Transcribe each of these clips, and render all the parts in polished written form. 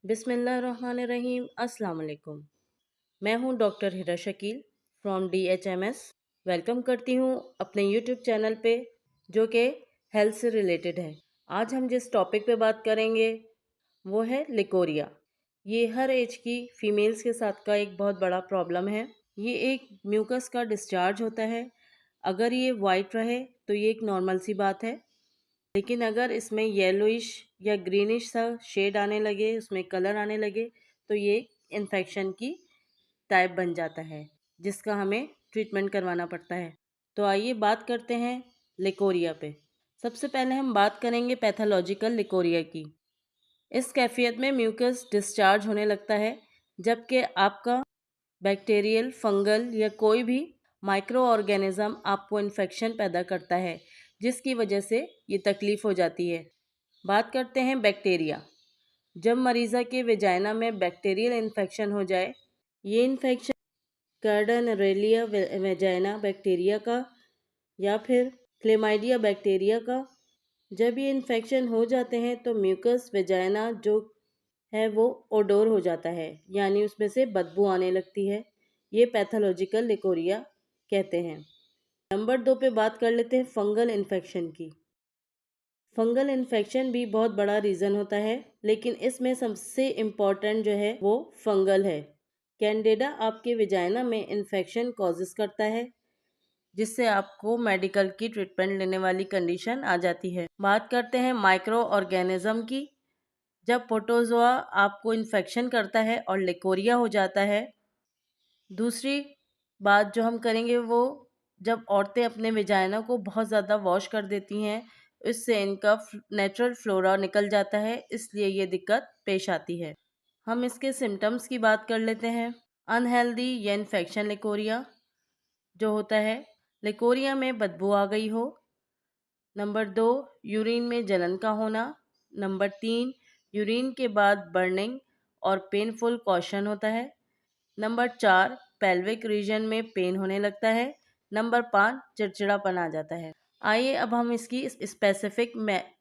बिस्मिल्लाहिर्रहमानिर्रहीम। अस्सलाम वालेकुम। मैं हूं doctor Hira Shakeel from DHMS। Welcome करती हूं अपने यूट्यूब चैनल पे जो कि हेल्थ से रिलेटेड है। आज हम जिस टॉपिक पे बात करेंगे वो है लिकोरिया। ये हर एज की फीमेल्स के साथ का एक बहुत बड़ा प्रॉब्लम है। ये एक म्यूकस का डिस्चार्ज होता है। अगर ये वाइट रहे तो ये एक नॉर्मल सी बात है, लेकिन अगर इसमें येलोइश या ग्रीनिश सा शेड आने लगे, उसमें कलर आने लगे, तो ये इन्फेक्शन की टाइप बन जाता है जिसका हमें ट्रीटमेंट करवाना पड़ता है। तो आइए बात करते हैं लिकोरिया पे। सबसे पहले हम बात करेंगे पैथोलॉजिकल लिकोरिया की। इस कैफियत में म्यूकस डिस्चार्ज होने लगता है जबकि आपका बैक्टीरियल, फंगल या कोई भी माइक्रो ऑर्गेनिज्म आपको इन्फेक्शन पैदा करता है, जिसकी वजह से ये तकलीफ हो जाती है। बात करते हैं बैक्टीरिया। जब मरीज़ा के वेजाइना में बैक्टीरियल इन्फेक्शन हो जाए, ये इन्फेक्शन कार्डनरेलिया वेजाइना बैक्टीरिया का या फिर क्लेमाइडिया बैक्टीरिया का, जब ये इन्फेक्शन हो जाते हैं तो म्यूकस वेजाइना जो है वो ओडोर हो जाता है, यानी उसमें से बदबू आने लगती है। ये पैथोलॉजिकल लिकोरिया कहते हैं। नंबर 2 पे बात कर लेते हैं फंगल इन्फेक्शन की। फंगल इन्फेक्शन भी बहुत बड़ा रीज़न होता है, लेकिन इसमें सबसे इम्पॉर्टेंट जो है वो फंगल है। कैंडिडा आपके विजाइना में इन्फेक्शन कॉजेस करता है, जिससे आपको मेडिकल की ट्रीटमेंट लेने वाली कंडीशन आ जाती है। बात करते हैं माइक्रो ऑर्गेनिज्म की। जब प्रोटोजोआ आपको इन्फेक्शन करता है और लिकोरिया हो जाता है। दूसरी बात जो हम करेंगे वो, जब औरतें अपने विजाइना को बहुत ज़्यादा वॉश कर देती हैं, इससे इनका नेचुरल फ्लोरा निकल जाता है, इसलिए ये दिक्कत पेश आती है। हम इसके सिम्टम्स की बात कर लेते हैं। अनहेल्दी या इन्फेक्शन लिकोरिया जो होता है, लिकोरिया में बदबू आ गई हो। नंबर 2, यूरिन में जलन का होना। नंबर 3, यूरिन के बाद बर्निंग और पेनफुल कॉशन होता है। नंबर 4, पेल्विक रीजन में पेन होने लगता है। नंबर 5, चिड़चिड़ापन आ जाता है। आइए अब हम इसकी स्पेसिफिक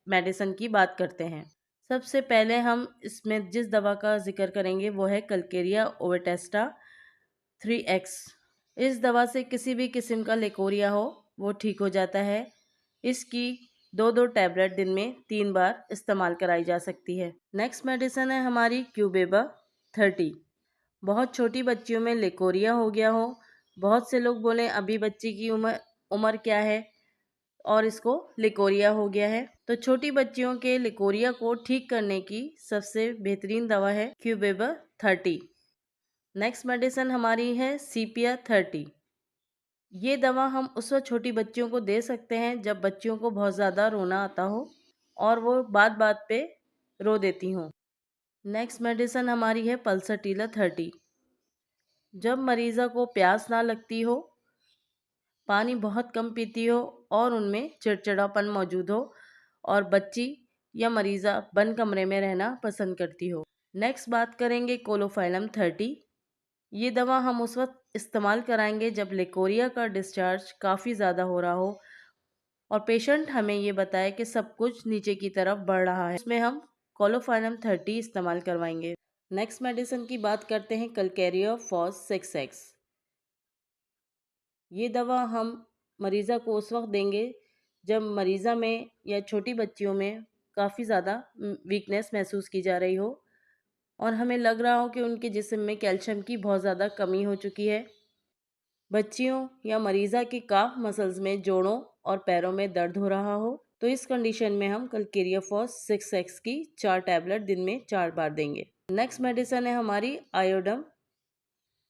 मेडिसिन की बात करते हैं। सबसे पहले हम इसमें जिस दवा का जिक्र करेंगे वो है कल्केरिया ओवेटेस्टा 3X। इस दवा से किसी भी किस्म का लिकोरिया हो वो ठीक हो जाता है। इसकी 2-2 टैबलेट दिन में 3 बार इस्तेमाल कराई जा सकती है। नेक्स्ट मेडिसिन है हमारी क्यूबेबा 30। बहुत छोटी बच्चियों में लिकोरिया हो गया हो, बहुत से लोग बोलें अभी बच्ची की उम्र उम्र क्या है और इसको लिकोरिया हो गया है, तो छोटी बच्चियों के लिकोरिया को ठीक करने की सबसे बेहतरीन दवा है क्यूबेबा 30। नेक्स्ट मेडिसिन हमारी है सीपिया 30। ये दवा हम उस वक्त छोटी बच्चियों को दे सकते हैं जब बच्चियों को बहुत ज़्यादा रोना आता हो और वो बात बात पे रो देती हों। नेक्स्ट मेडिसिन हमारी है पल्सटीला 30। जब मरीज़ा को प्यास ना लगती हो, पानी बहुत कम पीती हो और उनमें चिड़चिड़ापन मौजूद हो और बच्ची या मरीज़ा बंद कमरे में रहना पसंद करती हो। नेक्स्ट बात करेंगे कोलोफाइलम 30। ये दवा हम उस वक्त इस्तेमाल कराएंगे जब लिकोरिया का डिस्चार्ज काफ़ी ज़्यादा हो रहा हो और पेशेंट हमें ये बताए कि सब कुछ नीचे की तरफ बढ़ रहा है, उसमें हम कोलोफाइलम 30 इस्तेमाल करवाएंगे। नेक्स्ट मेडिसिन की बात करते हैं कल्केरिया फॉस 6X। ये दवा हम मरीज़ा को उस वक्त देंगे जब मरीज़ा में या छोटी बच्चियों में काफ़ी ज़्यादा वीकनेस महसूस की जा रही हो और हमें लग रहा हो कि उनके जिस्म में कैल्शियम की बहुत ज़्यादा कमी हो चुकी है। बच्चियों या मरीज़ा की काफ मसल्स में जोड़ों और पैरों में दर्द हो रहा हो, तो इस कंडीशन में हम कल्केरिया फॉस 6X की 4 टैबलेट दिन में 4 बार देंगे। नेक्स्ट मेडिसिन है हमारी आयोडम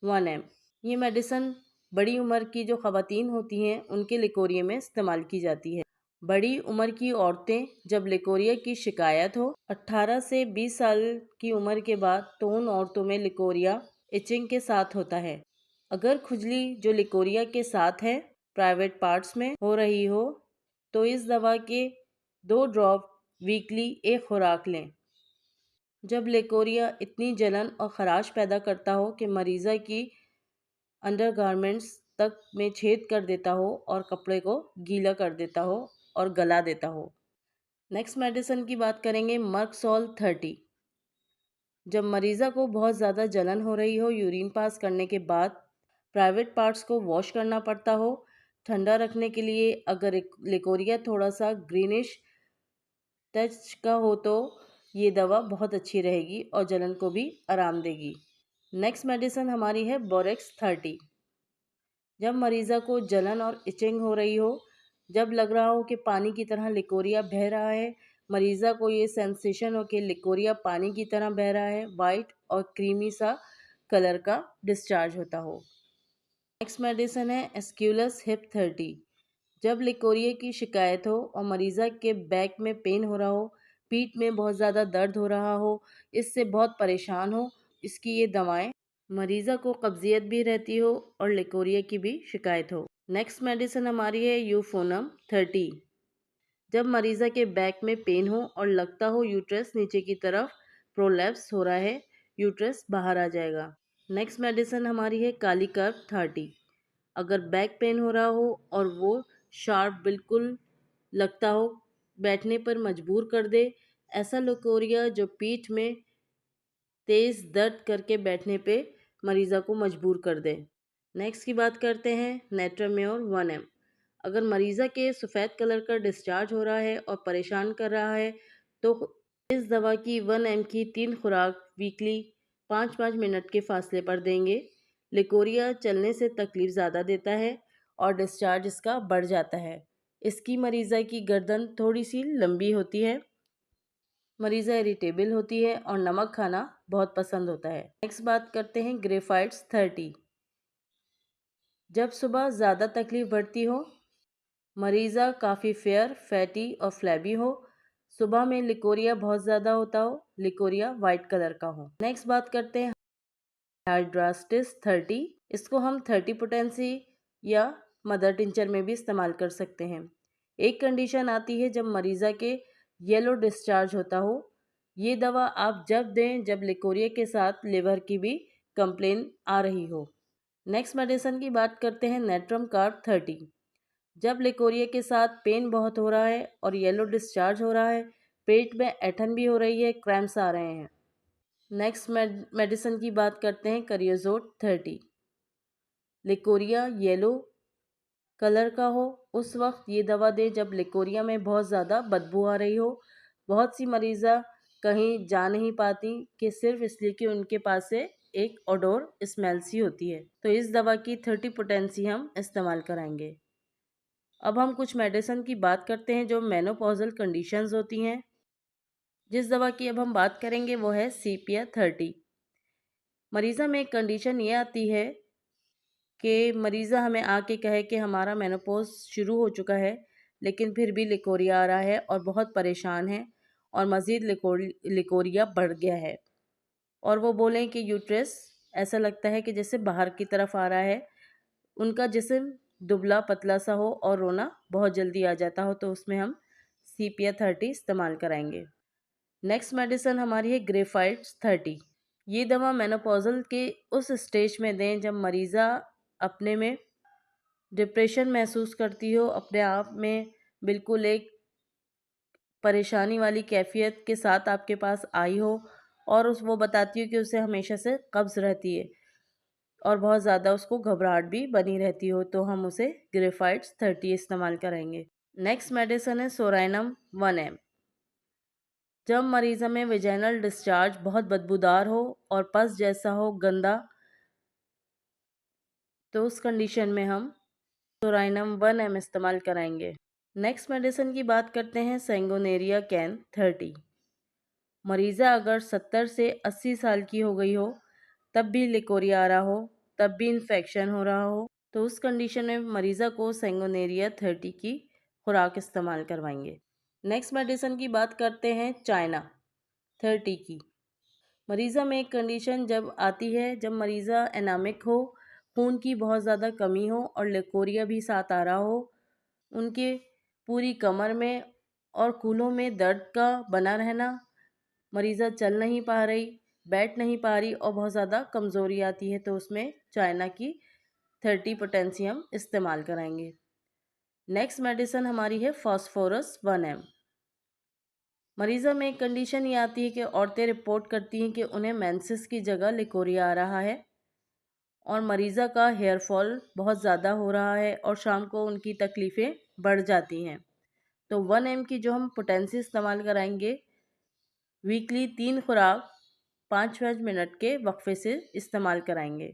1M। ये मेडिसिन बड़ी उम्र की जो ख़वातीन होती हैं उनके लिकोरिया में इस्तेमाल की जाती है। बड़ी उम्र की औरतें जब लिकोरिया की शिकायत हो 18 से 20 साल की उम्र के बाद, तो उन औरतों में लिकोरिया इचिंग के साथ होता है। अगर खुजली जो लिकोरिया के साथ है प्राइवेट पार्ट्स में हो रही हो, तो इस दवा के 2 ड्रॉप वीकली एक खुराक लें। जब लिकोरिया इतनी जलन और ख़राश पैदा करता हो कि मरीज़ा की अंडरगारमेंट्स तक में छेद कर देता हो और कपड़े को गीला कर देता हो और गला देता हो। नेक्स्ट मेडिसिन की बात करेंगे मर्कसोल 30। जब मरीज़ा को बहुत ज़्यादा जलन हो रही हो, यूरिन पास करने के बाद प्राइवेट पार्ट्स को वॉश करना पड़ता हो, ठंडा रखने के लिए अगर लिकोरिया थोड़ा सा ग्रीनिश टच का हो तो ये दवा बहुत अच्छी रहेगी और जलन को भी आराम देगी। नेक्स्ट मेडिसिन हमारी है बोरेक्स 30। जब मरीज़ा को जलन और इचिंग हो रही हो, जब लग रहा हो कि पानी की तरह लिकोरिया बह रहा है, मरीज़ा को ये सेंसेशन हो कि लिकोरिया पानी की तरह बह रहा है, वाइट और क्रीमी सा कलर का डिस्चार्ज होता हो। नेक्स्ट मेडिसिन है एस्क्यूलस हिप 30। जब लिकोरिया की शिकायत हो और मरीज़ा के बैक में पेन हो रहा हो, पीठ में बहुत ज़्यादा दर्द हो रहा हो, इससे बहुत परेशान हो, इसकी ये दवाएं मरीज़ा को कब्जियत भी रहती हो और लिकोरिया की भी शिकायत हो। नेक्स्ट मेडिसिन हमारी है यूफोनम 30। जब मरीज़ा के बैक में पेन हो और लगता हो यूट्रस नीचे की तरफ प्रोलैप्स हो रहा है, यूट्रस बाहर आ जाएगा। नेक्स्ट मेडिसिन हमारी है कालीकर्ब 30। अगर बैक पेन हो रहा हो और वो शार्प बिल्कुल लगता हो, बैठने पर मजबूर कर दे, ऐसा लिकोरिया जो पीठ में तेज़ दर्द करके बैठने पे मरीज़ा को मजबूर कर दे। नेक्स्ट की बात करते हैं नेट्राम्योर 1 एम। अगर मरीज़ा के सफ़ेद कलर का डिस्चार्ज हो रहा है और परेशान कर रहा है तो इस दवा की 1 एम की 3 खुराक वीकली 5-5 मिनट के फासले पर देंगे। लिकोरिया चलने से तकलीफ़ ज़्यादा देता है और डिस्चार्ज इसका बढ़ जाता है। इसकी मरीज़ा की गर्दन थोड़ी सी लंबी होती है, मरीज़ा इरिटेबल होती है और नमक खाना बहुत पसंद होता है। नेक्स्ट बात करते हैं ग्रेफाइट्स 30। जब सुबह ज़्यादा तकलीफ़ बढ़ती हो, मरीज़ा काफ़ी फेयर, फैटी और फ्लैबी हो, सुबह में लिकोरिया बहुत ज़्यादा होता हो, लिकोरिया वाइट कलर का हो। नेक्स्ट बात करते हैं हाइड्रास्टिस 30। इसको हम 30 पोटेंसी या मदर टिंचर में भी इस्तेमाल कर सकते हैं। एक कंडीशन आती है जब मरीज़ा के येलो डिस्चार्ज होता हो। ये दवा आप जब दें जब लिकोरिया के साथ लिवर की भी कंप्लेन आ रही हो। नेक्स्ट मेडिसिन की बात करते हैं नेट्रम कार्ब 30। जब लिकोरिया के साथ पेन बहुत हो रहा है और येलो डिस्चार्ज हो रहा है, पेट में ऐंठन भी हो रही है, क्रैम्प्स आ रहे हैं। नेक्स्ट मेडिसिन की बात करते हैं करियोजोट 30। लिकोरिया येलो कलर का हो, उस वक्त ये दवा दें जब लिकोरिया में बहुत ज़्यादा बदबू आ रही हो। बहुत सी मरीज़ा कहीं जा नहीं पाती कि सिर्फ इसलिए कि उनके पास से एक ओडोर स्मेल सी होती है, तो इस दवा की 30 पोटेंसी हम इस्तेमाल कराएंगे। अब हम कुछ मेडिसिन की बात करते हैं जो मेनोपॉजल कंडीशंस होती हैं। जिस दवा की अब हम बात करेंगे वो है सीपिया 30। मरीज़ा में एक कंडीशन ये आती है कि मरीज़ा हमें आके कहे कि हमारा मेनोपॉज शुरू हो चुका है, लेकिन फिर भी लिकोरिया आ रहा है और बहुत परेशान है और मज़ीद लिकोरिया बढ़ गया है, और वो बोलें कि यूट्रस ऐसा लगता है कि जैसे बाहर की तरफ आ रहा है, उनका जिस्म दुबला पतला सा हो और रोना बहुत जल्दी आ जाता हो, तो उसमें हम सीपिया 30 इस्तेमाल कराएंगे। नेक्स्ट मेडिसिन हमारी है ग्रेफाइट्स 30। ये दवा मेनोपॉजल के उस स्टेज में दें जब मरीज़ा अपने में डिप्रेशन महसूस करती हो, अपने आप में बिल्कुल एक परेशानी वाली कैफियत के साथ आपके पास आई हो और वो बताती हो कि उसे हमेशा से कब्ज़ रहती है और बहुत ज़्यादा उसको घबराहट भी बनी रहती हो, तो हम उसे ग्रेफाइट्स 30 इस्तेमाल करेंगे। नेक्स्ट मेडिसिन है सोराइनम 1 एम। जब मरीज़ में वेजाइनल डिस्चार्ज बहुत बदबूदार हो और पस जैसा हो, गंदा, तो उस कंडीशन में हम सोराइनम 1 एम इस्तेमाल कराएंगे। नेक्स्ट मेडिसिन की बात करते हैं सैंगोनेरिया कैन 30। मरीज़ा अगर 70 से 80 साल की हो गई हो, तब भी लिकोरिया आ रहा हो, तब भी इन्फेक्शन हो रहा हो, तो उस कंडीशन में मरीज़ा को सैंगोनेरिया 30 की खुराक इस्तेमाल करवाएंगे। नेक्स्ट मेडिसिन की बात करते हैं चाइना 30 की। मरीज़ा में एक कंडीशन जब आती है जब मरीज़ा एनामिक हो, खून की बहुत ज़्यादा कमी हो और लिकोरिया भी साथ आ रहा हो, उनके पूरी कमर में और कूल्हों में दर्द का बना रहना, मरीज़ा चल नहीं पा रही, बैठ नहीं पा रही और बहुत ज़्यादा कमज़ोरी आती है, तो उसमें चाइना की 30 पोटेंशियम इस्तेमाल कराएंगे। नेक्स्ट मेडिसिन हमारी है फास्फोरस 1 एम। मरीज़ा में एक कंडीशन ये आती है कि औरतें रिपोर्ट करती हैं कि उन्हें मेंसेस की जगह लिकोरिया आ रहा है और मरीज़ा का हेयर फॉल बहुत ज़्यादा हो रहा है और शाम को उनकी तकलीफ़ें बढ़ जाती हैं। तो 1 एम की जो हम पोटेंसी इस्तेमाल कराएंगे, वीकली 3 खुराक 5-5 मिनट के वक्फे से इस्तेमाल कराएंगे।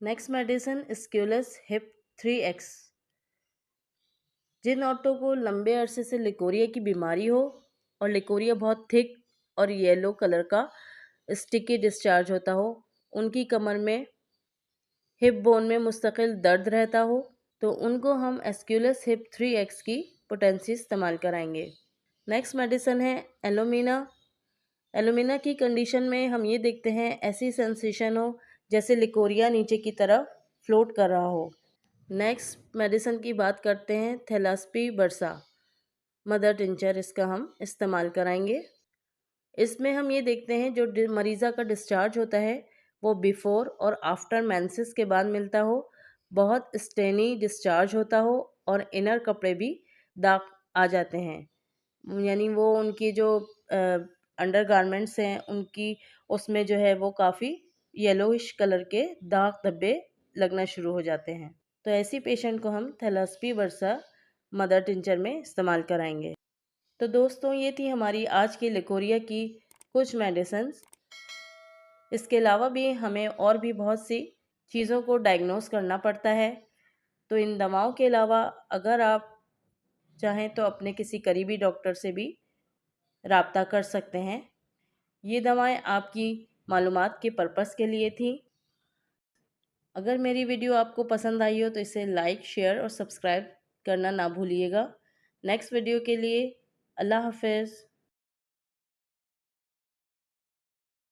नेक्स्ट मेडिसिन स्क्यूलस हिप 3x। जिन औरतों को लंबे अरसे से लिकोरिया की बीमारी हो और लिकोरिया बहुत थिक और येलो कलर का स्टिकी डिस्चार्ज होता हो, उनकी कमर में हिप बोन में मुस्तकिल दर्द रहता हो, तो उनको हम एस्क्यूलस हिप 3x की पोटेंसी इस्तेमाल कराएंगे। नेक्स्ट मेडिसिन है एलोमिना। एलोमिना की कंडीशन में हम ये देखते हैं ऐसी सेंसेशन हो जैसे लिकोरिया नीचे की तरफ फ्लोट कर रहा हो। नेक्स्ट मेडिसिन की बात करते हैं थैलास्पी बरसा मदर टिंचर, इसका हम इस्तेमाल कराएंगे। इसमें हम ये देखते हैं जो मरीज़ा का डिस्चार्ज होता है वो बिफ़ोर और आफ्टर मेंसेस के बाद मिलता हो, बहुत स्टेनी डिस्चार्ज होता हो और इनर कपड़े भी दाग आ जाते हैं, यानी वो उनकी जो अंडर गारमेंट्स हैं उनकी उसमें जो है वो काफ़ी येलोइश कलर के दाग धब्बे लगना शुरू हो जाते हैं। तो ऐसी पेशेंट को हम थैलास्पी बरसा मदर टिंचर में इस्तेमाल कराएंगे। तो दोस्तों, ये थी हमारी आज की लिकोरिया की कुछ मेडिसिन्स। इसके अलावा भी हमें और भी बहुत सी चीज़ों को डायग्नोस करना पड़ता है। तो इन दवाओं के अलावा अगर आप चाहें तो अपने किसी करीबी डॉक्टर से भी राब्ता कर सकते हैं। ये दवाएं आपकी मालूमात के पर्पस के लिए थी। अगर मेरी वीडियो आपको पसंद आई हो तो इसे लाइक, शेयर और सब्सक्राइब करना ना भूलिएगा। नेक्स्ट वीडियो के लिए अल्लाह हाफ़िज़।